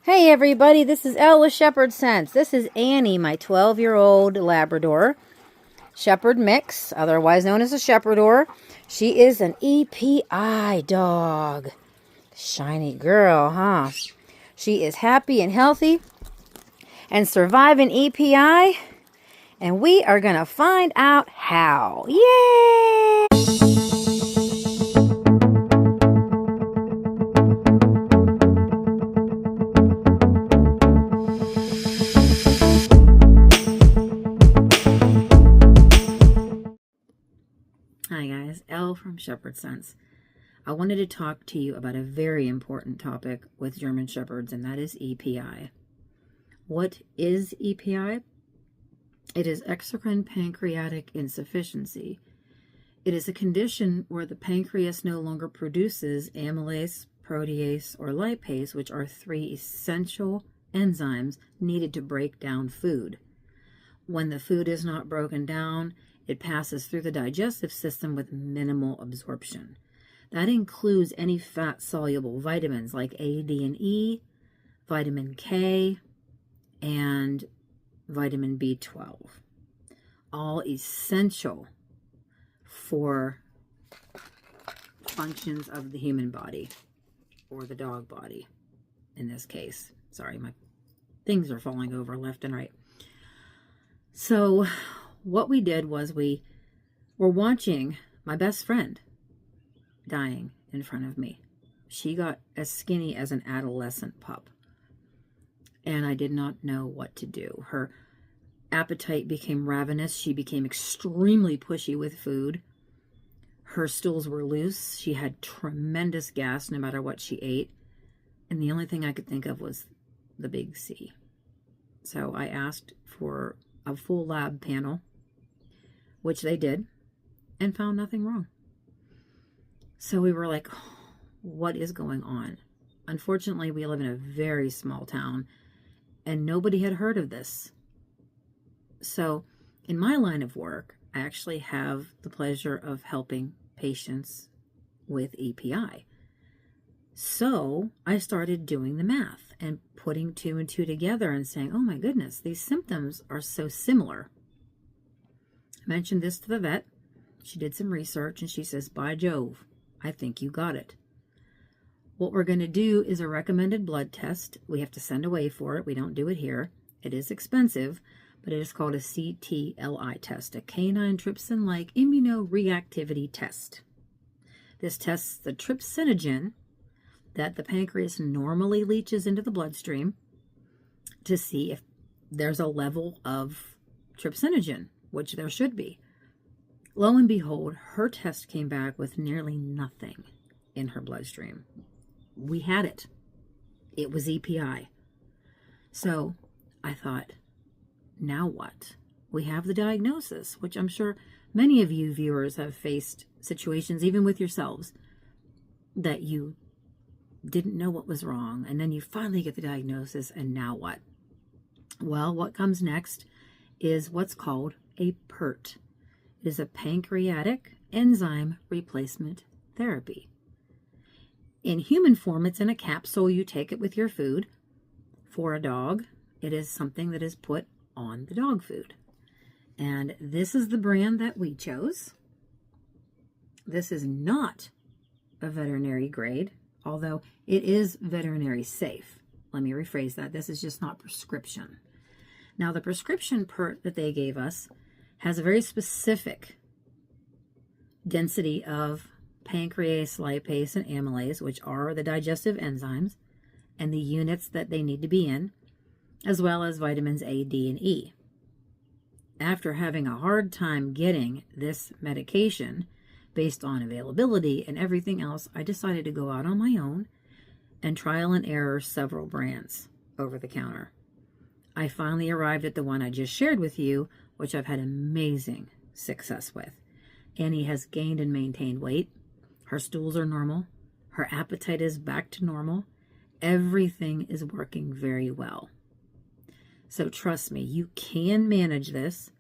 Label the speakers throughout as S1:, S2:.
S1: Hey everybody, this is Elle with Shepherd Sense. This is Annie, my 12-year-old Labrador Shepherd mix, otherwise known as a Shepherdor. She is an EPI dog. Shiny girl, huh? She is happy and healthy and surviving EPI, and we are going to find out how. Yay! Hi guys, Elle from Shepherd Sense. I wanted to talk to you about a very important topic with German Shepherds, and that is EPI. What is EPI? It is Exocrine Pancreatic Insufficiency. It is a condition where the pancreas no longer produces amylase, protease, or lipase, which are three essential enzymes needed to break down food. When the food is not broken down, it passes through the digestive system with minimal absorption. That includes any fat-soluble vitamins like A, D, and E, vitamin K, and vitamin B12. All essential for functions of the human body, or the dog body in this case. Sorry, my things are falling over left and right. So what we did was we were watching my best friend dying in front of me. She got as skinny as an adolescent pup, and I did not know what to do. Her appetite became ravenous. She became extremely pushy with food. Her stools were loose. She had tremendous gas no matter what she ate, and the only thing I could think of was the big C. So I asked for a full lab panel, which they did, and found nothing wrong. So we were like, what is going on? Unfortunately, we live in a very small town, and nobody had heard of this. So in my line of work, I actually have the pleasure of helping patients with EPI. So I started doing the math and putting two and two together and saying, oh my goodness, these symptoms are so similar. I mentioned this to the vet. She did some research and she says, by Jove, I think you got it. What we're going to do is a recommended blood test. We have to send away for it. We don't do it here. It is expensive, but it is called a CTLI test, a canine trypsin-like immunoreactivity test. This tests the trypsinogen that the pancreas normally leaches into the bloodstream to see if there's a level of trypsinogen, which there should be. Lo and behold, her test came back with nearly nothing in her bloodstream. We had it. It was EPI. So I thought, now what? We have the diagnosis, which I'm sure many of you viewers have faced situations, even with yourselves, that you didn't know what was wrong, and then you finally get the diagnosis, and now what? Well, what comes next is what's called a PERT. It is a pancreatic enzyme replacement therapy. In human form, it's in a capsule. You take it with your food. For a dog, it is something that is put on the dog food. And this is the brand that we chose. This is not a veterinary grade, although it is veterinary safe. Let me rephrase that. This is just not prescription. Now, the prescription PERT that they gave us has a very specific density of pancrease, lipase, and amylase, which are the digestive enzymes, and the units that they need to be in, as well as vitamins A, D, and E. After having a hard time getting this medication based on availability and everything else, I decided to go out on my own and trial and error several brands over the counter. I finally arrived at the one I just shared with you, which I've had amazing success with. Annie has gained and maintained weight. Her stools are normal. Her appetite is back to normal. Everything is working very well. So trust me, you can manage this.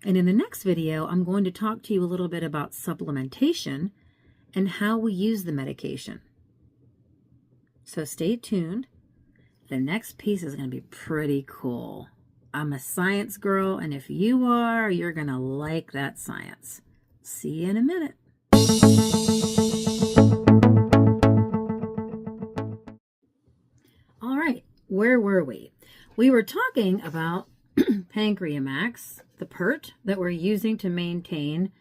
S1: And in the next video, I'm going to talk to you a little bit about supplementation and how we use the medication. So stay tuned the next piece is going to be pretty cool. I'm a science girl, and if you are, you're going to like that science. See you in a minute. All right, where were we? We were talking about Pancreamax, the PERT that we're using to maintain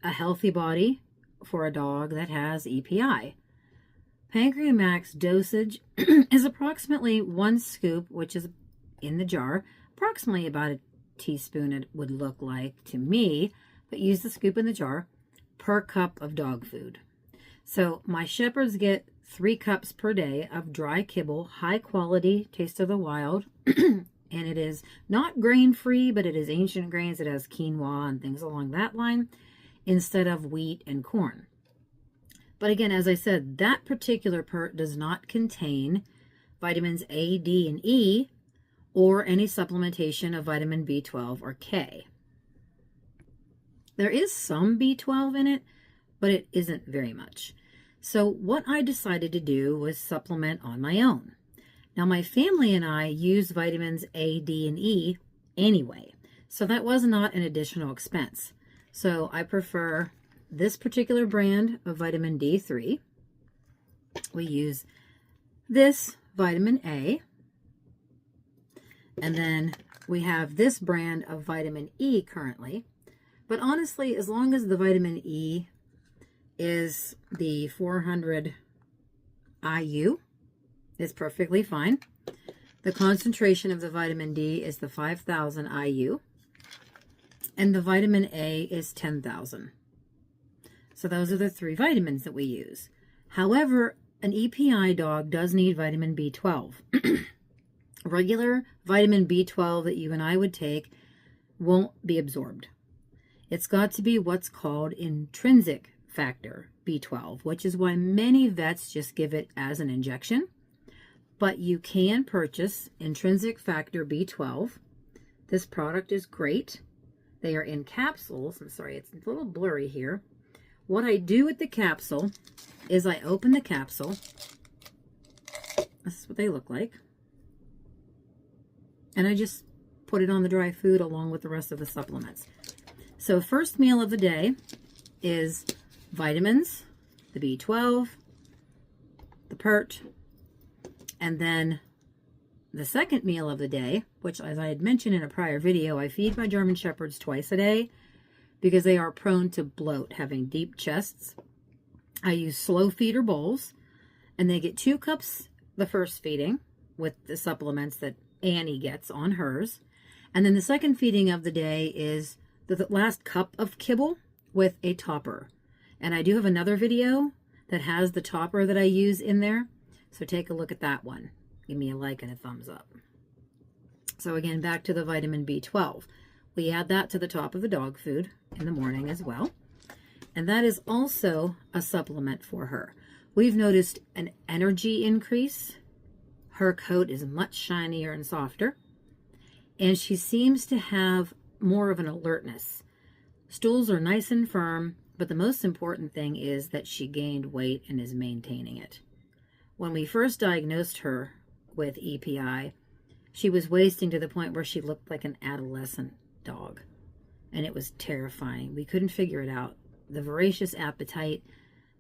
S1: a healthy body for a dog that has EPI. Pancreamax dosage is approximately 1 scoop, which is in the jar, approximately about a teaspoon it would look like to me, but use the scoop in the jar, per cup of dog food. So my shepherds get 3 cups per day of dry kibble, high quality, Taste of the Wild, and it is not grain-free, but it is ancient grains. It has quinoa and things along that line, instead of wheat and corn. But again, as I said, that particular PERT does not contain vitamins A, D, and E, or any supplementation of vitamin B12 or K. There is some B12 in it, but it isn't very much. So what I decided to do was supplement on my own. Now, my family and I use vitamins A, D, and E anyway, so that was not an additional expense. So I prefer this particular brand of vitamin D3. We use this vitamin A. And then we have this brand of vitamin E currently. But honestly, as long as the vitamin E is the 400 IU, it's perfectly fine. The concentration of the vitamin D is the 5,000 IU. And the vitamin A is 10,000. So those are the 3 vitamins that we use. However, an EPI dog does need vitamin B12. Regular vitamin B12 that you and I would take won't be absorbed. It's got to be what's called intrinsic factor B12, which is why many vets just give it as an injection. But you can purchase intrinsic factor B12. This product is great. They are in capsules. I'm sorry, it's a little blurry here. What I do with the capsule is I open the capsule. This is what they look like. And I just put it on the dry food along with the rest of the supplements. So first meal of the day is vitamins, the B12, the PERT, and then the second meal of the day, which, as I had mentioned in a prior video, I feed my German Shepherds twice a day because they are prone to bloat, having deep chests. I use slow feeder bowls, and they get 2 cups the first feeding with the supplements that Annie gets on hers. And then the second feeding of the day is the last cup of kibble with a topper. And I do have another video that has the topper that I use in there. So take a look at that one. Give me a like and a thumbs up. So again, back to the vitamin B12. We add that to the top of the dog food in the morning as well. And that is also a supplement for her. We've noticed an energy increase. Her coat is much shinier and softer. And she seems to have more of an alertness. Stools are nice and firm, but the most important thing is that she gained weight and is maintaining it. When we first diagnosed her with EPI, she was wasting to the point where she looked like an adolescent dog. And it was terrifying. We couldn't figure it out. The voracious appetite,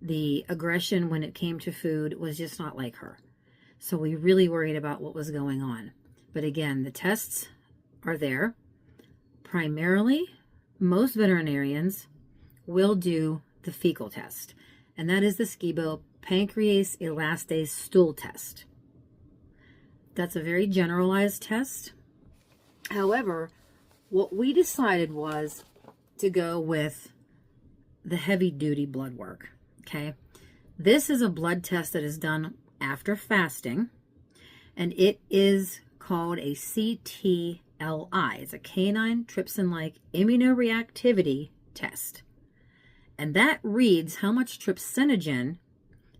S1: the aggression when it came to food was just not like her. So we really worried about what was going on. But again, the tests are there. Primarily, most veterinarians will do the fecal test. And that is the SCIBO pancreas elastase stool test. That's a very generalized test. However, what we decided was to go with the heavy-duty blood work, okay? This is a blood test that is done after fasting, and it is called a CTLI. It's a canine trypsin-like immunoreactivity test. And that reads how much trypsinogen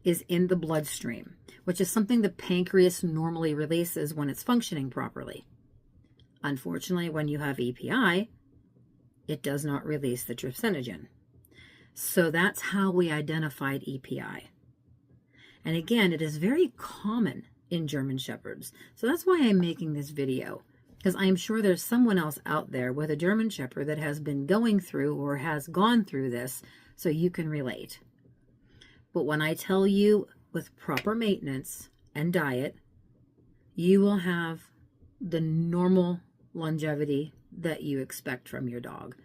S1: is in the bloodstream, which is something the pancreas normally releases when it's functioning properly. Unfortunately, when you have EPI, it does not release the trypsinogen. So that's how we identified EPI. And again, it is very common in German Shepherds. So that's why I'm making this video, because I'm sure there's someone else out there with a German Shepherd that has been going through or has gone through this, so you can relate. But when I tell you with proper maintenance and diet, you will have the normal longevity that you expect from your dog.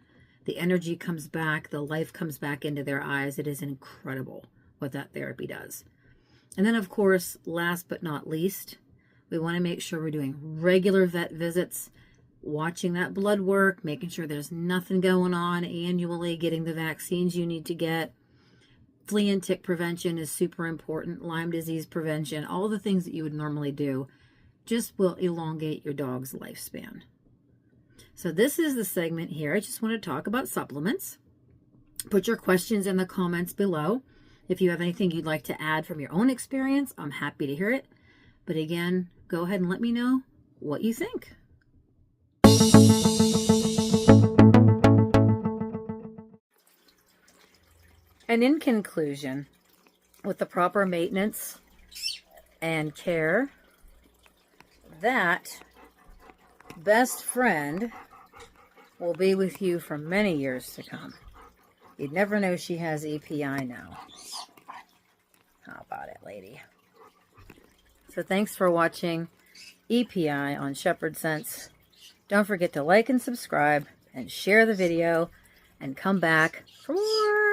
S1: The energy comes back, the life comes back into their eyes. It is incredible what that therapy does. And then, of course, last but not least, we want to make sure we're doing regular vet visits, watching that blood work, making sure there's nothing going on annually, getting the vaccines you need to get. Flea and tick prevention is super important. Lyme disease prevention, all the things that you would normally do just will elongate your dog's lifespan. So this is the segment here. I just want to talk about supplements. Put your questions in the comments below. If you have anything you'd like to add from your own experience, I'm happy to hear it. But again, go ahead and let me know what you think. And in conclusion, with the proper maintenance and care, that best friend will be with you for many years to come. You'd never know she has EPI now. How about it, lady? So thanks for watching EPI on Shepherd Sense. Don't forget to like and subscribe and share the video and come back for more.